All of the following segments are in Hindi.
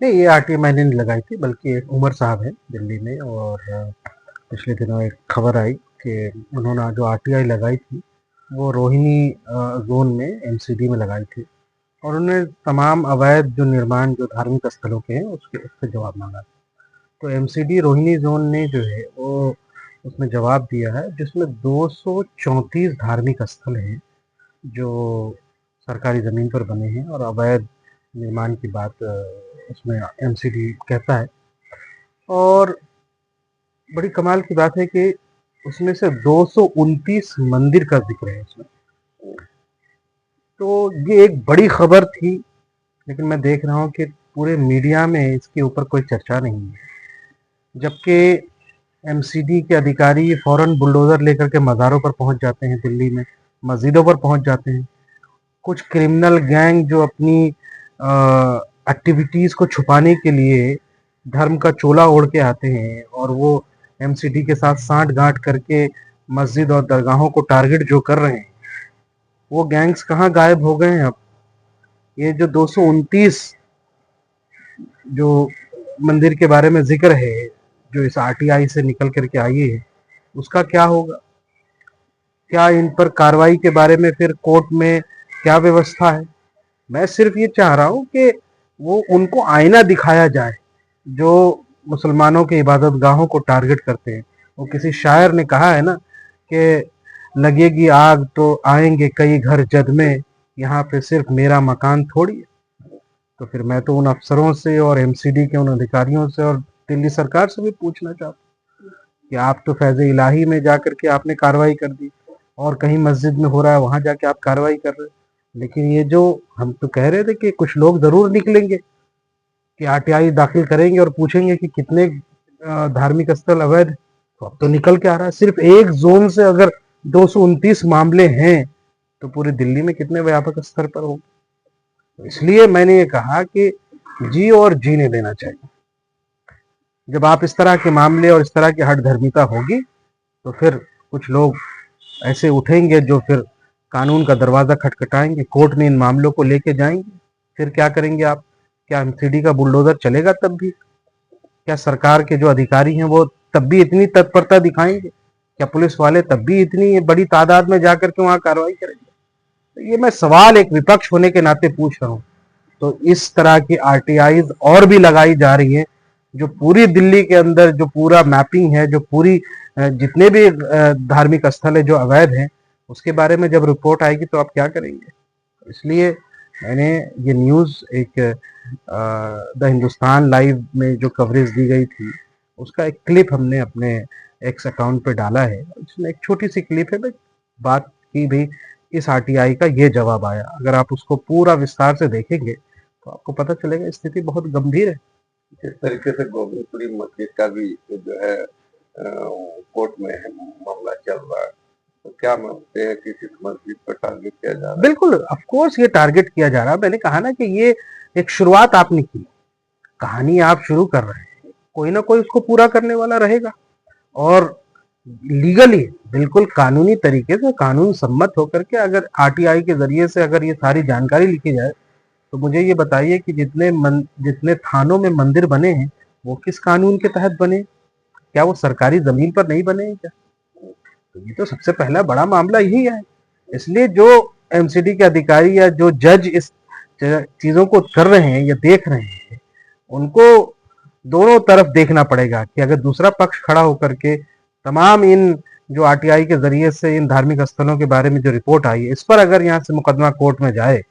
नहीं, ये आरटीआई मैंने नहीं लगाई थी, बल्कि एक उमर साहब हैं दिल्ली में, और पिछले दिनों एक खबर आई कि उन्होंने जो आरटीआई लगाई थी वो रोहिणी जोन में एमसीडी में लगाई थी, और उन्होंने तमाम अवैध जो निर्माण जो धार्मिक स्थलों के हैं उसके उस पर जवाब मांगा। तो एमसीडी रोहिणी जोन ने जो है वो उसमें जवाब दिया है, जिसमें 234 धार्मिक स्थल हैं जो सरकारी ज़मीन पर बने हैं और अवैध निर्माण की बात उसमें एमसीडी कहता है। और बड़ी कमाल की बात है कि उसमें से 229 मंदिर का जिक्र है उसमें। तो ये एक बड़ी खबर थी, लेकिन मैं देख रहा हूँ कि पूरे मीडिया में इसके ऊपर कोई चर्चा नहीं है, जबकि एमसीडी के अधिकारी फौरन बुलडोजर लेकर के मज़ारों पर पहुंच जाते हैं, दिल्ली में मस्जिदों पर पहुंच जाते हैं। कुछ क्रिमिनल गैंग जो अपनी एक्टिविटीज़ को छुपाने के लिए धर्म का चोला ओढ़ के आते हैं, और वो एमसीडी के साथ साठ गांठ करके मस्जिद और दरगाहों को टारगेट जो कर रहे हैं, वो गैंग्स कहाँ गायब हो गए हैं अब। ये जो 229 जो मंदिर के बारे में जिक्र है, जो इस आरटीआई से निकल करके आई है, उसका क्या होगा? क्या इन पर कार्रवाई के बारे में फिर कोर्ट में क्या व्यवस्था है? मैं सिर्फ ये चाह रहा हूँ कि वो उनको आईना दिखाया जाए जो मुसलमानों के इबादत गाहों को टारगेट करते हैं। वो किसी शायर ने कहा है ना कि लगेगी आग तो आएंगे कई घर जद में, यहाँ पे सिर्फ मेरा मकान थोड़ी है। तो फिर मैं तो उन अफसरों से और एमसीडी के उन अधिकारियों से और दिल्ली सरकार से भी पूछना चाहता हूँ कि आप तो फैज़ इलाही में जाकर के आपने कार्रवाई कर दी, और कहीं मस्जिद में हो रहा है वहां जाके आप कार्रवाई कर रहे हैं, लेकिन ये जो हम तो कह रहे थे कि कुछ लोग जरूर निकलेंगे कि आरटीआई दाखिल करेंगे और पूछेंगे कि कितने धार्मिक स्थल अवैध हैं। तो अब तो निकल के आ रहा है, सिर्फ एक जोन से अगर 229 मामले हैं तो पूरी दिल्ली में कितने व्यापक स्तर पर हो। इसलिए मैंने ये कहा कि जी और जीने देना चाहिए। जब आप इस तरह के मामले और इस तरह की हठधर्मिता होगी तो फिर कुछ लोग ऐसे उठेंगे जो फिर कानून का दरवाजा खटखटाएंगे, कोर्ट में इन मामलों को लेके जाएंगे। फिर क्या करेंगे आप? क्या एमसीडी का बुलडोजर चलेगा तब भी? क्या सरकार के जो अधिकारी हैं वो तब भी इतनी तत्परता दिखाएंगे? क्या पुलिस वाले तब भी इतनी बड़ी तादाद में जाकर के वहां कार्रवाई करेंगे? तो ये मैं सवाल एक विपक्ष होने के नाते पूछ रहा हूँ। तो इस तरह की आरटीआईज और भी लगाई जा रही है, जो पूरी दिल्ली के अंदर जो पूरा मैपिंग है, जो पूरी जितने भी धार्मिक स्थल है जो अवैध हैं, उसके बारे में जब रिपोर्ट आएगी तो आप क्या करेंगे? इसलिए मैंने ये न्यूज़ एक द हिंदुस्तान लाइव में जो कवरेज दी गई थी उसका एक क्लिप हमने अपने एक्स अकाउंट पे डाला है। इसमें एक छोटी सी क्लिप है, भाई बात की भी इस आरटीआई का ये जवाब आया। अगर आप उसको पूरा विस्तार से देखेंगे तो आपको पता चलेगा स्थिति बहुत गंभीर है। इस तरीके से गोविंदपुरी मस्जिद का भी जो है कोर्ट में मामला चल रहा है, तो क्या मानते हैं कि इस मस्जिद पर टारगेट किया जा रहा है? बिल्कुल, ऑफ कोर्स ये टारगेट किया जा रहा है। मैंने कहा ना कि ये एक शुरुआत आपने की, कहानी आप शुरू कर रहे हैं, कोई ना कोई उसको पूरा करने वाला रहेगा। और लीगली बिल्कुल कानूनी तरीके से कानून सम्मत होकर के अगर आरटीआई के जरिए से अगर ये सारी जानकारी लिखी जाए, तो मुझे ये बताइए कि जितने थानों में मंदिर बने हैं वो किस कानून के तहत बने? क्या वो सरकारी जमीन पर नहीं बने हैं क्या? तो ये तो सबसे पहला बड़ा मामला यही है। इसलिए जो एमसीडी के अधिकारी या जो जज इस चीजों को कर रहे हैं या देख रहे हैं, उनको दोनों तरफ देखना पड़ेगा कि अगर दूसरा पक्ष खड़ा होकर के तमाम इन जो आरटीआई के जरिए से इन धार्मिक स्थलों के बारे में जो रिपोर्ट आई है, इस पर अगर यहाँ से मुकदमा कोर्ट में जाए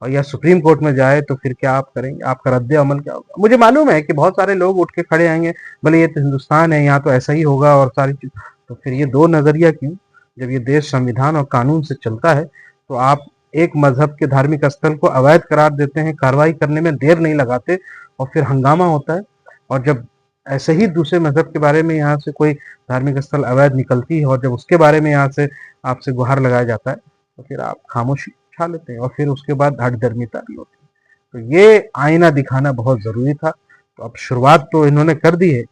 और या सुप्रीम कोर्ट में जाए, तो फिर क्या आप करेंगे? आपका रद्द अमल क्या होगा? मुझे मालूम है कि बहुत सारे लोग उठ के खड़े आएंगे, भले ये तो हिंदुस्तान है, यहाँ तो ऐसा ही होगा और सारी चीज। तो फिर ये दो नजरिया क्यों? जब ये देश संविधान और कानून से चलता है तो आप एक मजहब के धार्मिक स्थल को अवैध करार देते हैं, कार्रवाई करने में देर नहीं लगाते, और फिर हंगामा होता है। और जब ऐसे ही दूसरे मजहब के बारे में यहाँ से कोई धार्मिक स्थल अवैध निकलती है और जब उसके बारे में यहाँ से आपसे गुहार लगाया जाता है, तो फिर आप खामोशी छा लेते हैं, और फिर उसके बाद हठधर्मिता भी होती है। तो ये आईना दिखाना बहुत जरूरी था। तो अब शुरुआत तो इन्होंने कर दी है,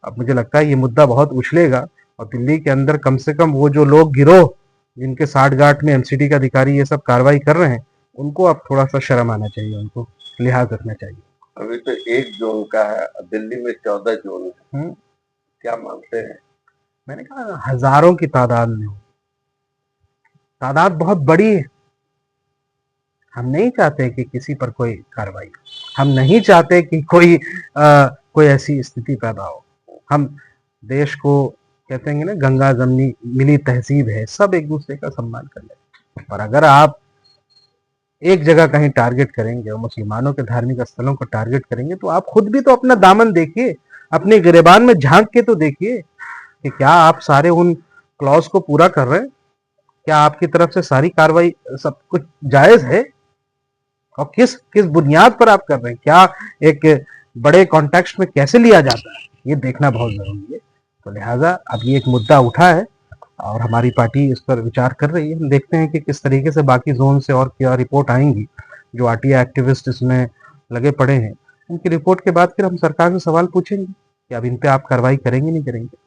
अब मुझे लगता है ये मुद्दा बहुत उछलेगा, और दिल्ली के अंदर कम से कम वो जो लोग गिरोह जिनके साठ गांठ में एमसीडी के अधिकारी ये सब कार्रवाई कर रहे हैं, उनको अब थोड़ा सा शर्म आना चाहिए, उनको लिहाज रखना चाहिए। अभी तो 1 जोन का है, दिल्ली में 14 जोन है। हम्म, क्या मानते हैं? मैंने कहा हजारों की तादाद में हो, तादाद बहुत बड़ी है। हम नहीं चाहते कि किसी पर कोई कार्रवाई हो, हम नहीं चाहते कि कोई ऐसी स्थिति पैदा हो। हम देश को कहते हैं ना, गंगा जमनी मिली तहजीब है, सब एक दूसरे का सम्मान कर ले। पर अगर आप एक जगह कहीं टारगेट करेंगे और मुसलमानों के धार्मिक स्थलों को टारगेट करेंगे, तो आप खुद भी तो अपना दामन देखिए, अपने गिरेबान में झांक के तो देखिए कि क्या आप सारे उन क्लॉज को पूरा कर रहे हैं, क्या आपकी तरफ से सारी कार्रवाई सब कुछ जायज है, और किस किस बुनियाद पर आप कर रहे हैं, क्या एक बड़े कॉन्टेक्स्ट में कैसे लिया जाता है, ये देखना बहुत जरूरी है। तो लिहाजा अब ये एक मुद्दा उठा है और हमारी पार्टी इस पर विचार कर रही है। हम देखते हैं कि किस तरीके से बाकी जोन से और क्या रिपोर्ट आएंगी। जो आरटीआई एक्टिविस्ट इसमें लगे पड़े हैं, उनकी रिपोर्ट के बाद फिर हम सरकार से सवाल पूछेंगे कि अब इन पे आप कार्रवाई करेंगे नहीं करेंगे।